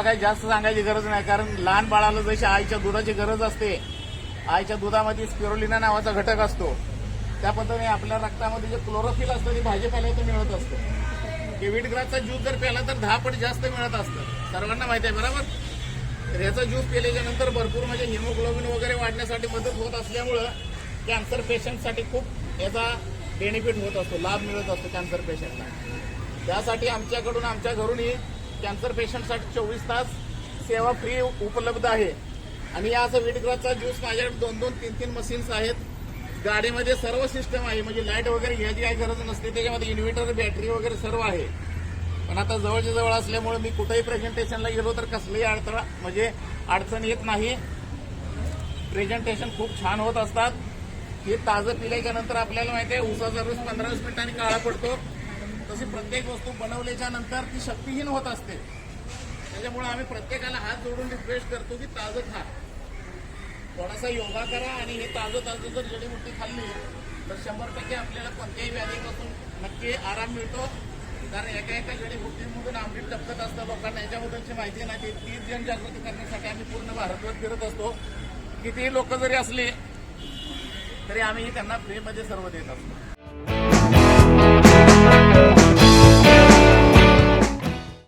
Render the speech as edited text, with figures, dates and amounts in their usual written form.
तुम्हाला काही जास्त सांगायची गरज नाही, कारण लहान बाळाला जशी आईच्या दुधाची गरज असते, आईच्या दुधामध्ये स्पिरुलिना नावाचा घटक असतो, त्या पद्धतीने आपल्या रक्तामध्ये जे क्लोरोफिल असतं ते भाजीपाल्यातून मिळत असतं. की व्हीटग्रासचा ज्यूस जर प्याला तर 10 पट जास्त मिळत असतं, सर्वांना माहिती आहे बरोबर. तर याचा ज्यूस पिल्याच्या नंतर भरपूर म्हणजे हिमोग्लोबिन वगैरे वाढण्यासाठी मदत होत असल्यामुळं कॅन्सर पेशंटसाठी खूप याचा बेनिफिट होत असतो, लाभ मिळत असतो कॅन्सर पेशंटला. त्यासाठी आमच्याकडून आमच्या घरूनही कॅन्सर पेशंटसाठी 24 तास सेवा फ्री उपलब्ध आहे. आणि या असं व्हीटग्रासचा ज्यूस माझ्याकडे 2-2, 3-3 मशीन्स आहेत. गाडीमध्ये सर्व सिस्टम आहे, म्हणजे लाईट वगैरे घ्यायची काही गरज नसते, त्याच्यामध्ये इन्व्हर्टर बॅटरी वगैरे सर्व आहे. पण आता जवळच्या जवळ असल्यामुळे मी कुठेही प्रेझेंटेशनला गेलो तर कसलीही अडचण येत नाही. प्रेझेंटेशन खूप छान होत असतात. हे ताजं पिल्याच्या नंतर आपल्याला माहिती आहे उसाचा रस 15-20 मिनिटांनी काळा पडतो, तशी प्रत्येक वस्तू बनवल्याच्या नंतर ती शक्तिहीन होत असते. त्याच्यामुळे आम्ही प्रत्येकाला हात जोडून रिक्वेस्ट करतो की ताजं खा, थोडासा योगा करा आणि हे ताजं जर जडीबुट्टी खाल्ली तर 100% आपल्याला कोणत्याही व्याधीपासून नक्की आराम मिळतो. कारण एका जडीबुट्टीमधून आमची टपकत असतं, लोकांना याच्याबद्दलची माहिती नाही. ती जनजागृती करण्यासाठी आम्ही पूर्ण भारतभर फिरत असतो. कितीही लोक जरी असली तरी आम्ही त्यांना फ्रीमध्ये सर्व देत असतो.